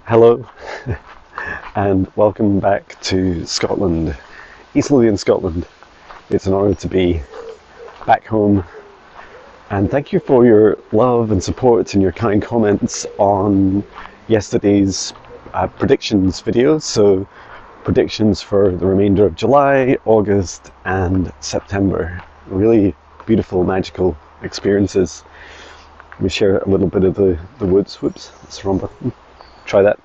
Hello and welcome back to Scotland, East Lothian, Scotland. It's an honour to be back home, and thank you for your love and support and your kind comments on yesterday's predictions video. So predictions for the remainder of July, August and September. Really beautiful, magical experiences. Let me share a little bit of the woods. Whoops, that's the wrong button. Try that.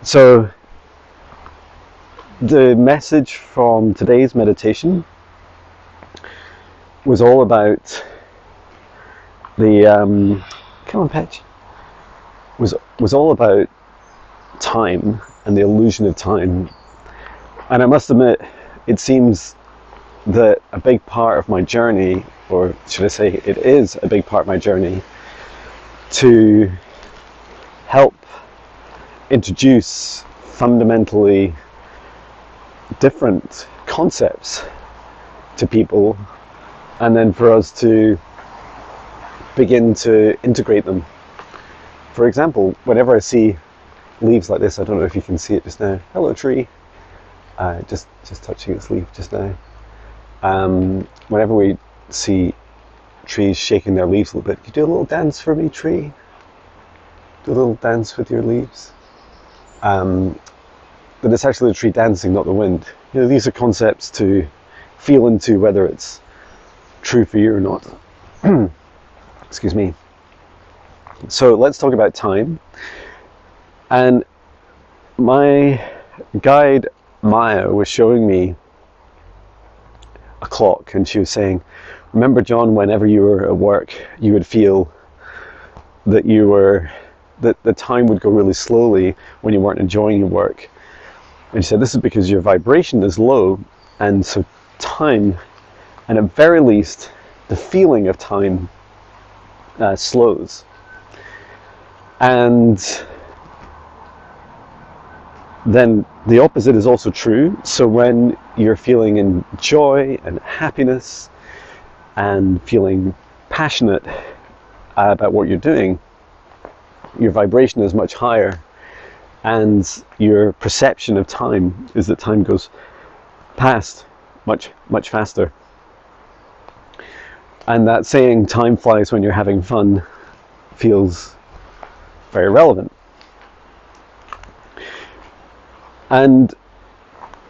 So the message from today's meditation was all about the come on, Patch. Was all about time and the illusion of time. And I must admit, it seems that a big part of my journey, or should I say it is a big part of my journey, to help introduce fundamentally different concepts to people, and then for us to begin to integrate them. For example, whenever I see leaves like this, I don't know if you can see it just now. Hello, tree. Just touching its leaf just now. Whenever we see trees shaking their leaves a little bit, can you do a little dance for me, tree? Do a little dance with your leaves. But it's actually the tree dancing, not the wind. You know, these are concepts to feel into whether it's true for you or not. Excuse me. So let's talk about time. And my guide Maya was showing me a clock, and she was saying, remember, John, whenever you were at work, you would feel that that the time would go really slowly when you weren't enjoying your work. And she said, this is because your vibration is low, and so time, and at very least the feeling of time slows. And then the opposite is also true. So when you're feeling in joy and happiness and feeling passionate about what you're doing, your vibration is much higher, and your perception of time is that time goes past much faster. And that saying, time flies when you're having fun, feels very relevant. And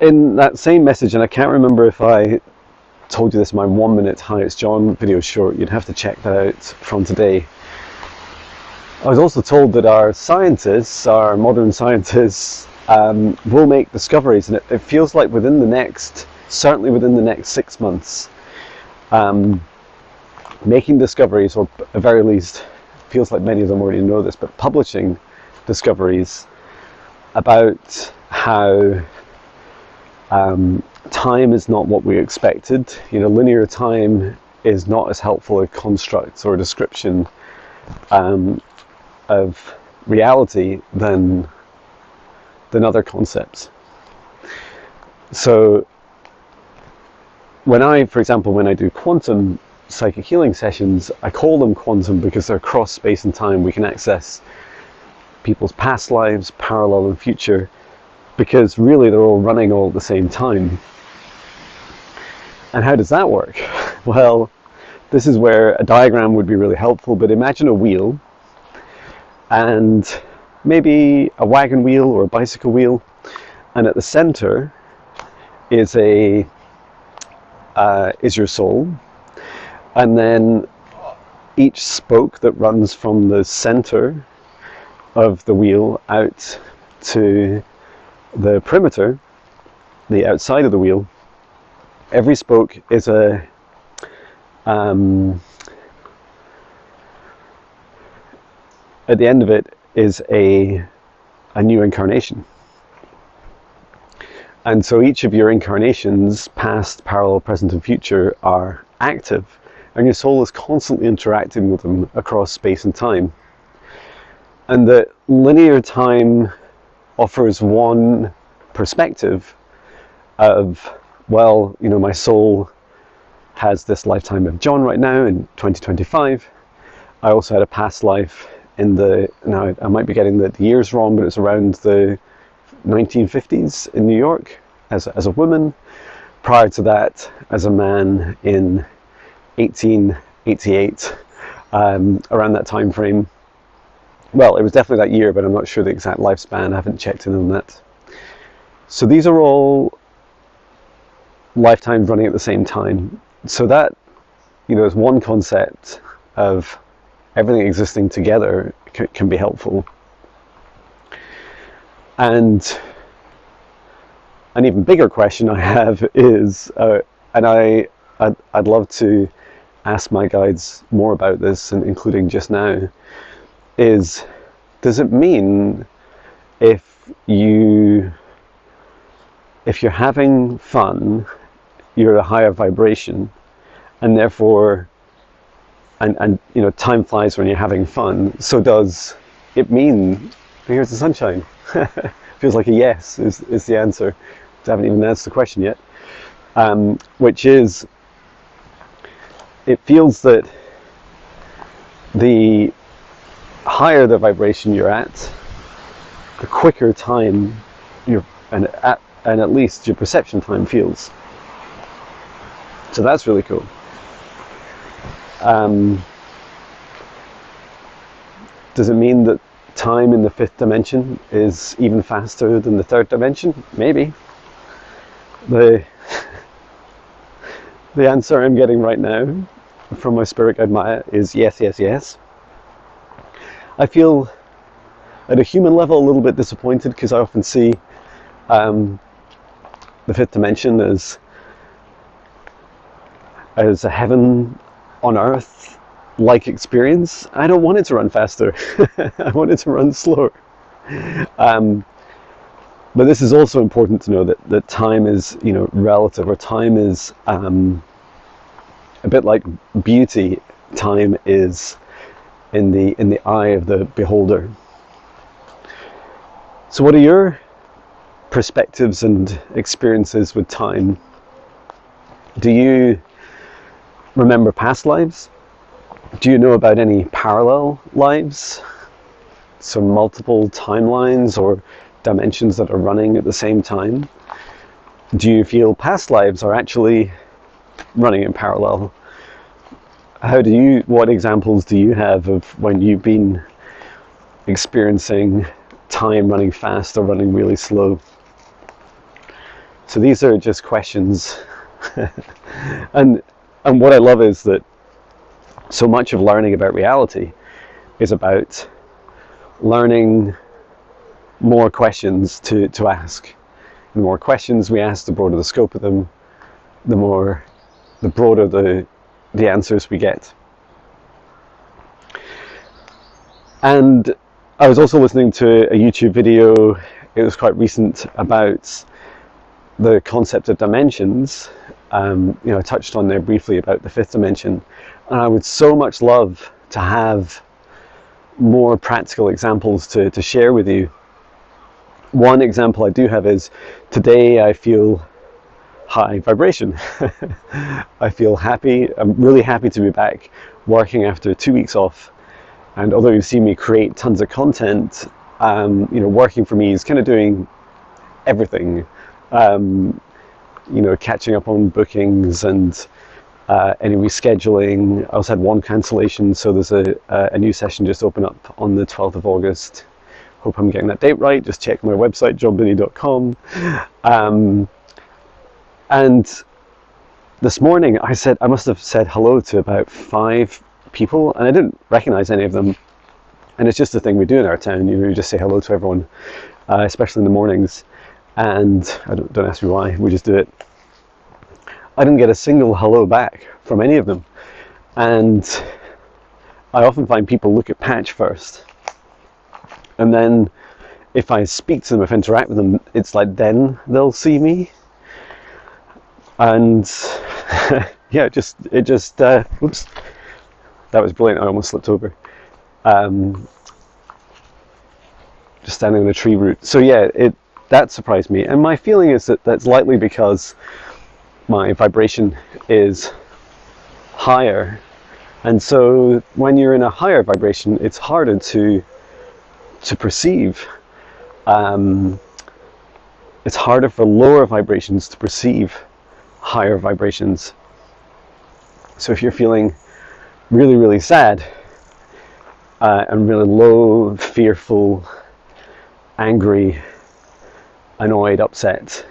in that same message, and I can't remember if I told you this in my 1 minute Hi It's John video short, you'd have to check that out from today. I was also told that our scientists, our modern scientists, will make discoveries, and it feels like certainly within the next 6 months, making discoveries, or at the very least, feels like many of them already know this, but publishing discoveries about how time is not what we expected. You know, linear time is not as helpful a construct or a description of reality than other concepts. So for example, when I do quantum psychic healing sessions, I call them quantum because they're across space and time. We can access people's past lives, parallel and future, because really they're all running all at the same time. And how does that work? Well, this is where a diagram would be really helpful, but imagine a wheel, and maybe a wagon wheel or a bicycle wheel, and at the center is your soul, and then each spoke that runs from the center of the wheel out to the perimeter, the outside of the wheel, every spoke is at the end of it is a new incarnation. And so each of your incarnations, past, parallel, present and future, are active, and your soul is constantly interacting with them across space and time. And that linear time offers one perspective of, well, you know, my soul has this lifetime of John right now in 2025. I also had a past life in the, now I might be getting the years wrong, but it's around the 1950s in New York as a woman. Prior to that, as a man in 1888, around that time frame. Well, it was definitely that year, but I'm not sure the exact lifespan. I haven't checked in on that. So these are all lifetimes running at the same time. So that, is one concept of everything existing together can be helpful. And an even bigger question I have is, and I'd love to ask my guides more about this, and including just now, is, does it mean if you're having fun, you're at a higher vibration, and therefore, and time flies when you're having fun, so does it mean, here's the sunshine? Feels like a yes is the answer. I haven't even answered the question yet, which is, it feels that the higher the vibration you're at, the quicker time and at least your perception time feels. So that's really cool. Does it mean that time in the fifth dimension is even faster than the third dimension? Maybe. The answer I'm getting right now from my spirit guide Maya is yes, yes, yes. I feel at a human level a little bit disappointed, because I often see the fifth dimension as a heaven on earth like experience. I don't want it to run faster. I want it to run slower. But this is also important to know that time is, relative, or time is a bit like beauty. Time is in the eye of the beholder. So what are your perspectives and experiences with time? Do you remember past lives? Do you know about any parallel lives? So multiple timelines or dimensions that are running at the same time? Do you feel past lives are actually running in parallel? What examples do you have of when you've been experiencing time running fast or running really slow? So these are just questions. And what I love is that so much of learning about reality is about learning more questions to ask. The more questions we ask, the broader the scope of them, the broader the answers we get. And I was also listening to a YouTube video, it was quite recent, about the concept of dimensions. I touched on there briefly about the fifth dimension, and I would so much love to have more practical examples to share with you. One example I do have is, today I feel high vibration. I feel happy. I'm really happy to be back working after 2 weeks off. And although you've seen me create tons of content, working for me is kind of doing everything. Catching up on bookings and any rescheduling. I also had one cancellation, so there's a new session just opened up on the 12th of August. Hope I'm getting that date right. Just check my website, jonbinnie.com. And this morning I must have said hello to about 5 people, and I didn't recognize any of them. And it's just a thing we do in our town. You just say hello to everyone, especially in the mornings. And I don't ask me why, we just do it. I didn't get a single hello back from any of them. And I often find people look at Patch first. And then if I speak to them, if I interact with them, it's like then they'll see me. And yeah, oops, that was brilliant, I almost slipped over. Just standing on a tree root. So yeah, that surprised me. And my feeling is that that's likely because my vibration is higher And so when you're in a higher vibration, it's harder to perceive. It's harder for lower vibrations to perceive higher vibrations. So if you're feeling really, really sad and really low, fearful, angry, annoyed, upset,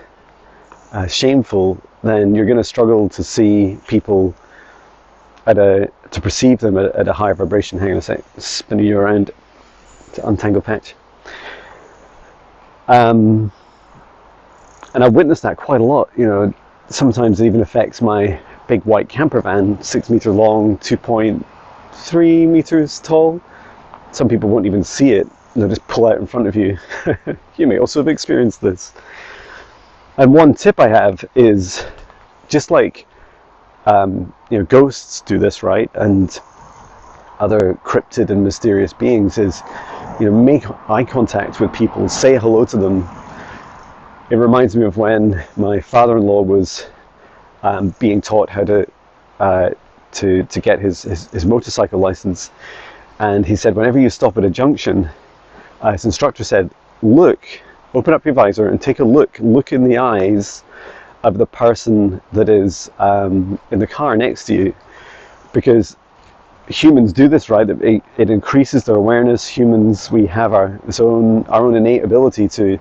shameful, then you're going to struggle to see people to perceive them at a higher vibration. Hang on a sec, spinning you around to untangle patch. And I've witnessed that quite a lot. You know, sometimes it even affects my big white camper van, 6 meters long, 2.3 meters tall. Some people won't even see it. They'll just pull out in front of you. You may also have experienced this. And one tip I have is, just like ghosts do this, right, and other cryptid and mysterious beings, is make eye contact with people, say hello to them. It reminds me of when my father-in-law was being taught how to get his motorcycle license, and he said whenever you stop at a junction, his instructor said, look, open up your visor and take a look in the eyes of the person that is in the car next to you, because humans do this, right? It increases their awareness. Humans, we have our own innate ability to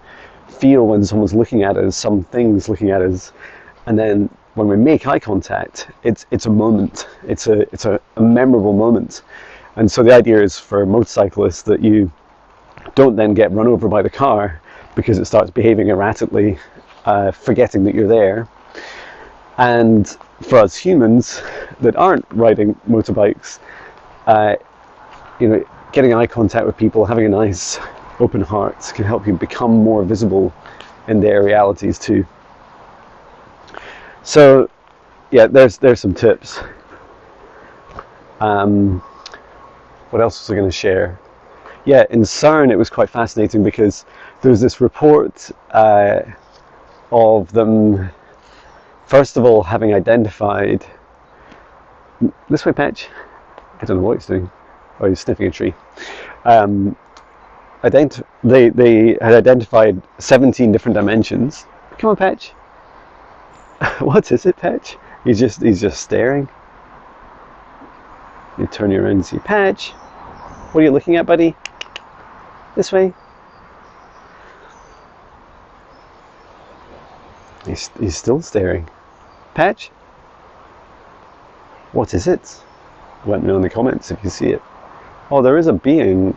feel when someone's looking at us, some things looking at us, and then when we make eye contact, it's a moment. It's a memorable moment. And so the idea is for motorcyclists that you don't then get run over by the car because it starts behaving erratically, forgetting that you're there. And for us humans that aren't riding motorbikes, getting eye contact with people, having a nice open heart can help you become more visible in their realities too. So yeah, there's some tips. What else was I going to share? Yeah, in CERN it was quite fascinating because there was this report of them, first of all, having identified... This way, Patch. I don't know what he's doing. Oh, he's sniffing a tree. They had identified 17 different dimensions. Come on, Patch. What is it, Patch? He's just staring. You turn you around and see, Patch. What are you looking at, buddy? This way. He's still staring. Patch? What is it? Let me know in the comments if you see it. Oh, there is a being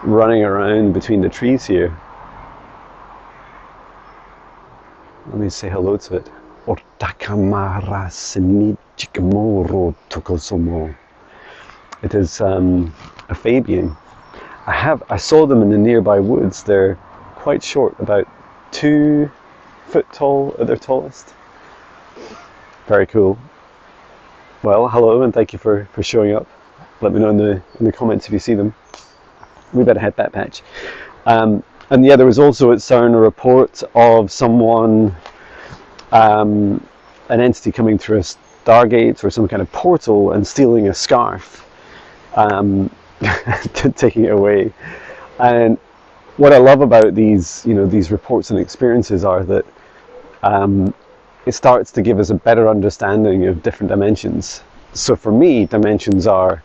running around between the trees here. Let me say hello to it. It is a Fabian. I saw them in the nearby woods. They're quite short, about 2 foot tall at their tallest. Very cool. Well, hello and thank you for showing up. Let me know in the comments if you see them. We better head back, Patch. And yeah, there was also at CERN a report of someone, an entity coming through a Stargate or some kind of portal and stealing a scarf, taking it away. And what I love about these reports and experiences are that it starts to give us a better understanding of different dimensions. So for me, dimensions are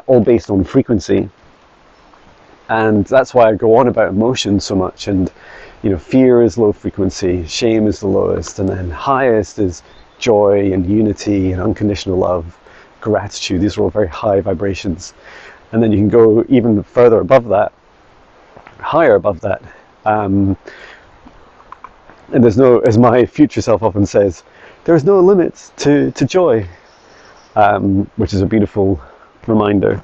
all based on frequency. And that's why I go on about emotion so much. And fear is low frequency, shame is the lowest, and then highest is joy and unity and unconditional love, gratitude. These are all very high vibrations. And then you can go even further above that, higher above that. And there's no, as my future self often says, there's no limits to joy, which is a beautiful reminder.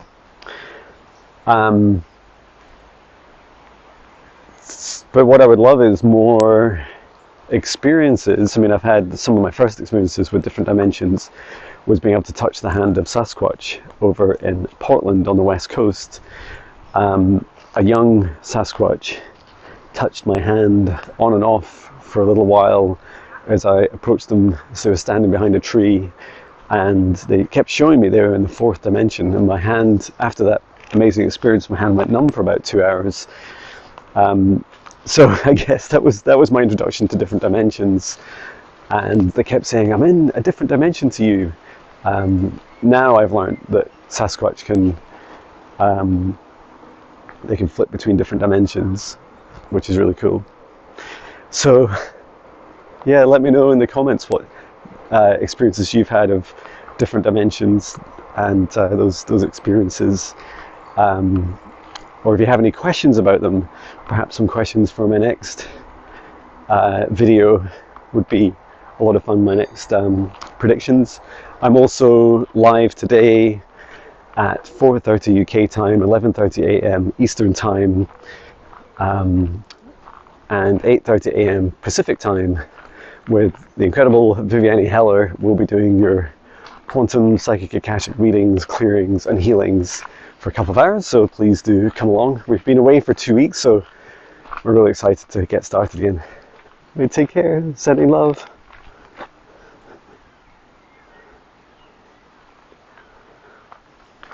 But what I would love is more experiences. I mean, I've had some of my first experiences with different dimensions was being able to touch the hand of Sasquatch over in Portland on the west coast. A young Sasquatch touched my hand on and off for a little while as I approached them. So they were standing behind a tree, and they kept showing me they were in the 4th dimension, and my hand, after that amazing experience, my hand went numb for about 2 hours. So I guess that was my introduction to different dimensions, and they kept saying, I'm in a different dimension to you. Now I've learned that Sasquatch they can flip between different dimensions, which is really cool. So yeah, let me know in the comments what experiences you've had of different dimensions and those experiences, or if you have any questions about them. Perhaps some questions for my next video would be a lot of fun. My next predictions. I'm also live today at 4:30 UK time, 11:30 AM Eastern time, and 8:30 AM Pacific time, with the incredible Viviane Heller. We'll be doing your quantum psychic Akashic readings, clearings and healings for a couple of hours, so please do come along. We've been away for 2 weeks, so we're really excited to get started again. Take care, sending love.